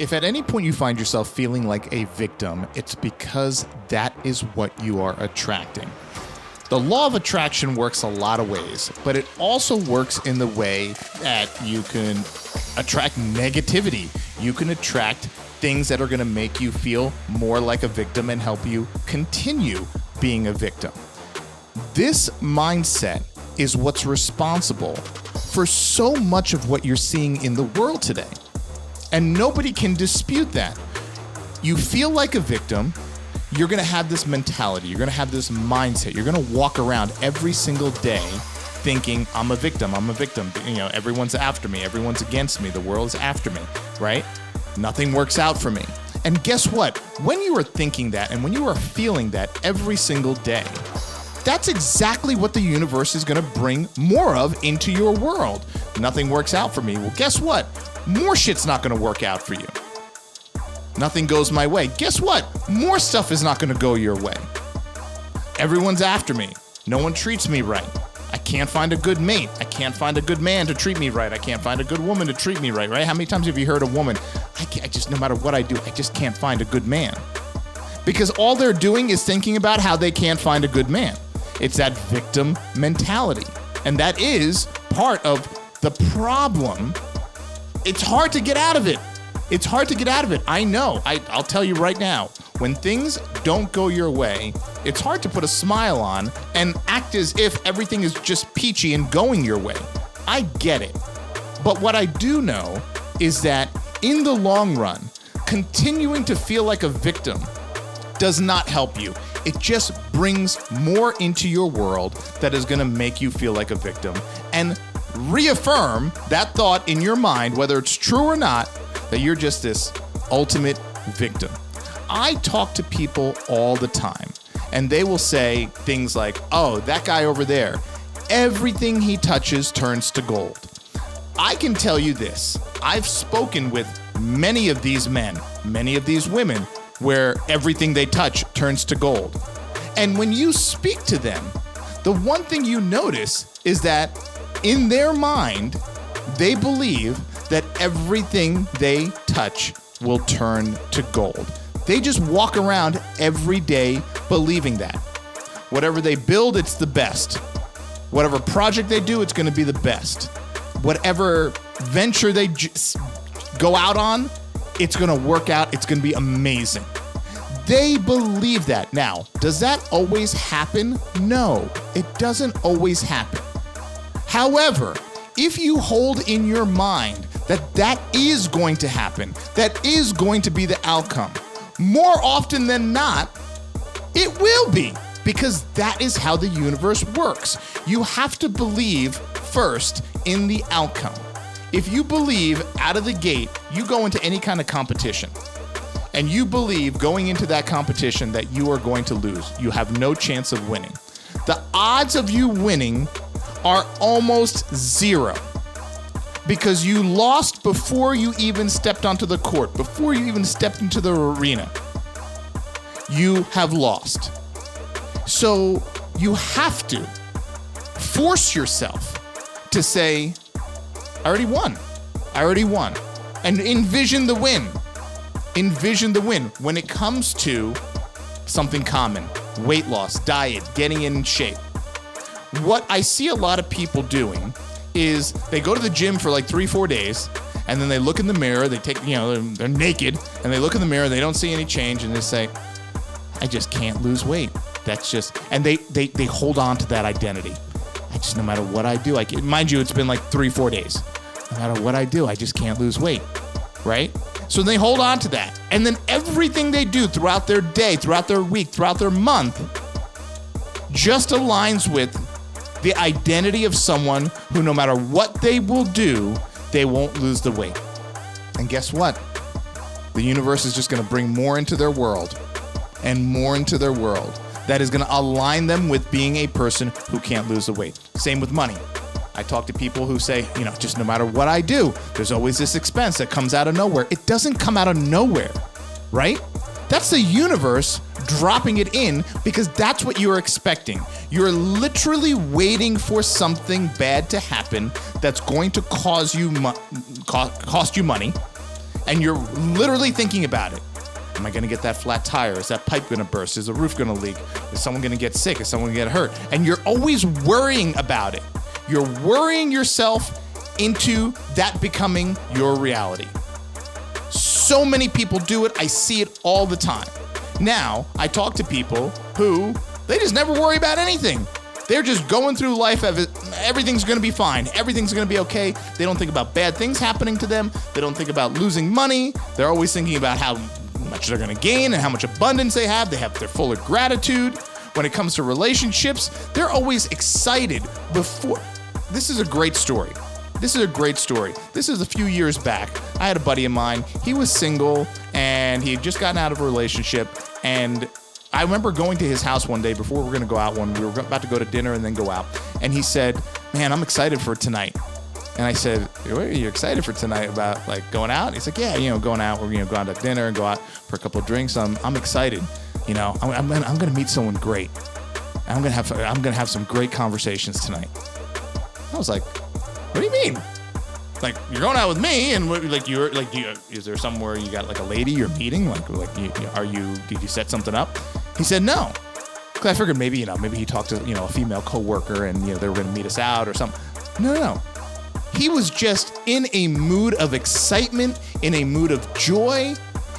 If at any point you find yourself feeling like a victim, it's because that is what you are attracting. The law of attraction works a lot of ways, but it also works in the way that you can attract negativity. You can attract things that are going to make you feel more like a victim and help you continue being a victim. This mindset is what's responsible for so much of what you're seeing in the world today. And nobody can dispute that. You feel like a victim, you're gonna have this mentality, you're gonna have this mindset, you're gonna walk around every single day thinking, I'm a victim, everyone's after me, everyone's against me, the world's after me, right? Nothing works out for me. And guess what? When you are thinking that and when you are feeling that every single day, that's exactly what the universe is gonna bring more of into your world. Nothing works out for me. Well, guess what? More shit's not gonna work out for you. Nothing goes my way. Guess what? More stuff is not gonna go your way. Everyone's after me. No one treats me right. I can't find a good mate. I can't find a good man to treat me right. I can't find a good woman to treat me right, right? How many times have you heard a woman, I just, no matter what I do, I just can't find a good man? Because all they're doing is thinking about how they can't find a good man. It's that victim mentality. And that is part of the problem. It's hard to get out of it. It's hard to get out of it. I know. I'll tell you right now, when things don't go your way, it's hard to put a smile on and act as if everything is just peachy and going your way. I get it. But what I do know is that in the long run, continuing to feel like a victim does not help you. It just brings more into your world that is going to make you feel like a victim and reaffirm that thought in your mind, whether it's true or not, that you're just this ultimate victim. I talk to people all the time, and they will say things like, oh, that guy over there, everything he touches turns to gold. I can tell you this. I've spoken with many of these men, many of these women, where everything they touch turns to gold. And when you speak to them, the one thing you notice is that in their mind, they believe that everything they touch will turn to gold. They just walk around every day believing that. Whatever they build, it's the best. Whatever project they do, it's going to be the best. Whatever venture they go out on, it's going to work out. It's going to be amazing. They believe that. Now, does that always happen? No, it doesn't always happen. However, if you hold in your mind that that is going to happen, that is going to be the outcome, more often than not, it will be, because that is how the universe works. You have to believe first in the outcome. If you believe out of the gate, you go into any kind of competition, and you believe going into that competition that you are going to lose, you have no chance of winning. The odds of you winning are almost zero, because you lost before you even stepped onto the court, before you even stepped into the arena. You have lost. So you have to force yourself to say, I already won. I already won. And envision the win. Envision the win when it comes to something common, weight loss, diet, getting in shape. What I see a lot of people doing is they go to the gym for like 3-4 days, and then they look in the mirror, they take, they're naked, and they look in the mirror, they don't see any change, and they say, I just can't lose weight. That's just, and they hold on to that identity. No matter what I do, mind you, it's been like 3-4 days. No matter what I do, I just can't lose weight, right? So they hold on to that. And then everything they do throughout their day, throughout their week, throughout their month, just aligns with the identity of someone who, no matter what they will do, they won't lose the weight. And guess what? The universe is just going to bring more into their world and more into their world that is going to align them with being a person who can't lose the weight. Same with money. I talk to people who say, just no matter what I do, there's always this expense that comes out of nowhere. It doesn't come out of nowhere, right? That's the universe dropping it in because that's what you're expecting. You're literally waiting for something bad to happen that's going to cost you money. and you're literally thinking about it. Am I going to get that flat tire? Is that pipe going to burst? Is the roof going to leak? Is someone going to get sick? Is someone going to get hurt? And you're always worrying about it. You're worrying yourself into that becoming your reality. So many people do it. I see it all the time. Now, I talk to people who, they just never worry about anything. They're just going through life. Everything's going to be fine. Everything's going to be okay. They don't think about bad things happening to them. They don't think about losing money. They're always thinking about how much they're going to gain and how much abundance they have. They're full of gratitude. When it comes to relationships, they're always excited before. This is a great story. This is a few years back. I had a buddy of mine. He was single and he had just gotten out of a relationship. And I remember going to his house one day before we were going to go out, when we were about to go to dinner and then go out. And he said, man, I'm excited for tonight. And I said, what are you excited for tonight about, like, going out? He's like, yeah, going out. We're going to go out to dinner and go out for a couple of drinks. I'm excited. I'm going to meet someone great. I'm going to have some great conversations tonight. I was like, what do you mean? Like, you're going out with me, and is there somewhere you got like a lady you're meeting? Did you set something up? He said no. Cause I figured maybe he talked to a female coworker and they were going to meet us out or something. No. He was just in a mood of excitement, in a mood of joy,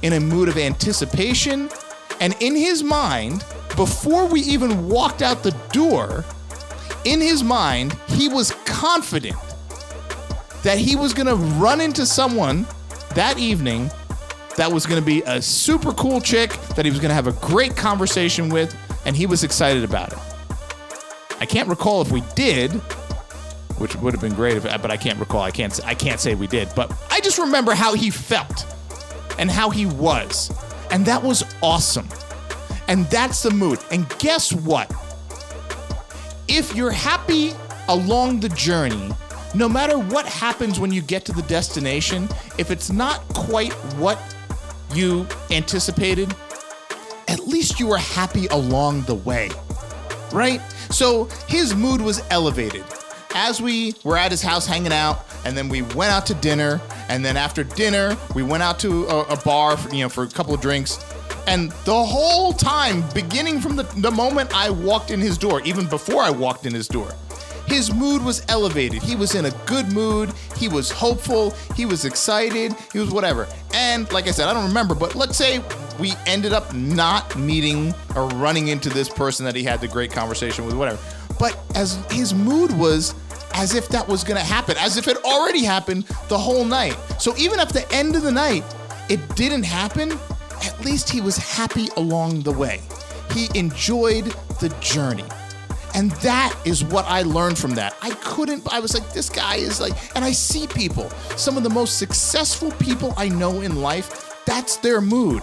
in a mood of anticipation, and in his mind, before we even walked out the door, in his mind, he was confident that he was going to run into someone that evening that was going to be a super cool chick that he was going to have a great conversation with, and he was excited about it. I can't recall if we did, which would have been great, but I can't recall. I can't say we did, but I just remember how he felt and how he was, and that was awesome. And that's the mood. And guess what? If you're happy along the journey, no matter what happens when you get to the destination, if it's not quite what you anticipated, at least you were happy along the way, right? So his mood was elevated. As we were at his house hanging out, and then we went out to dinner, and then after dinner, we went out to a bar for a couple of drinks. And the whole time, beginning from the moment I walked in his door, even before I walked in his door, his mood was elevated. He was in a good mood. He was hopeful. He was excited. He was whatever. And like I said, I don't remember, but let's say we ended up not meeting or running into this person that he had the great conversation with, whatever. But as his mood was as if that was going to happen, as if it already happened the whole night. So even at the end of the night, it didn't happen. At least he was happy along the way. He enjoyed the journey. And that is what I learned from that. I was like, this guy is like, and I see people, some of the most successful people I know in life, that's their mood.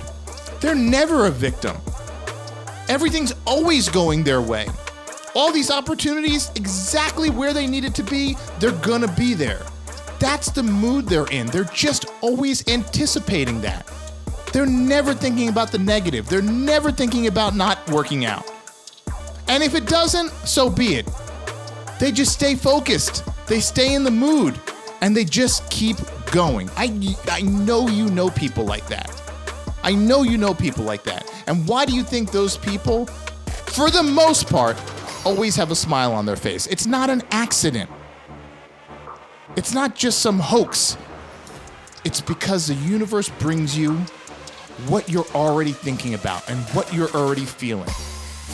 They're never a victim. Everything's always going their way. All these opportunities, exactly where they needed to be, they're gonna be there. That's the mood they're in. They're just always anticipating that. They're never thinking about the negative. They're never thinking about not working out. And if it doesn't, so be it. They just stay focused. They stay in the mood, and they just keep going. I know you know people like that. I know you know people like that. And why do you think those people, for the most part, always have a smile on their face? It's not an accident. It's not just some hoax. It's because the universe brings you what you're already thinking about and what you're already feeling.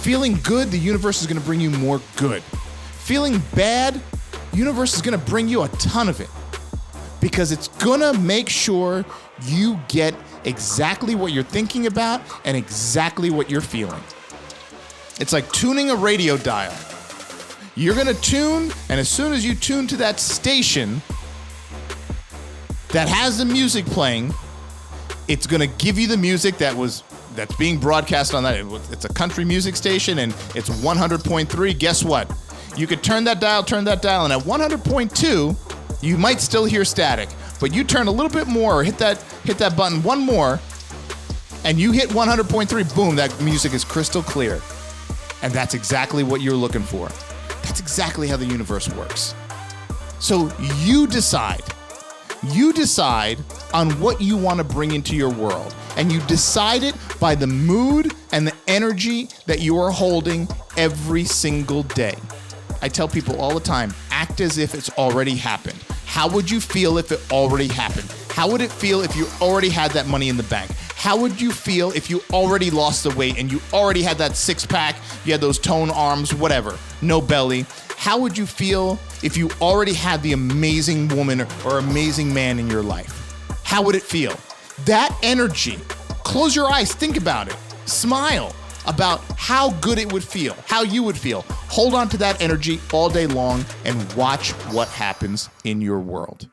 Feeling good, the universe is going to bring you more good. Feeling bad, universe is going to bring you a ton of it, because it's going to make sure you get exactly what you're thinking about and exactly what you're feeling. It's like tuning a radio dial. You're going to tune, and as soon as you tune to that station that has the music playing, it's going to give you the music that's being broadcast on that. It's a country music station, and it's 100.3. Guess what? You could turn that dial, and at 100.2, you might still hear static. But you turn a little bit more, or hit that button one more, and you hit 100.3, boom, that music is crystal clear. And that's exactly what you're looking for. That's exactly how the universe works. So you decide on what you want to bring into your world. And you decide it by the mood and the energy that you are holding every single day. I tell people all the time, act as if it's already happened. How would you feel if it already happened? How would it feel if you already had that money in the bank? How would you feel if you already lost the weight and you already had that six-pack, you had those toned arms, whatever, no belly? How would you feel if you already had the amazing woman or amazing man in your life? How would it feel? That energy, close your eyes, think about it, smile about how good it would feel, how you would feel. Hold on to that energy all day long and watch what happens in your world.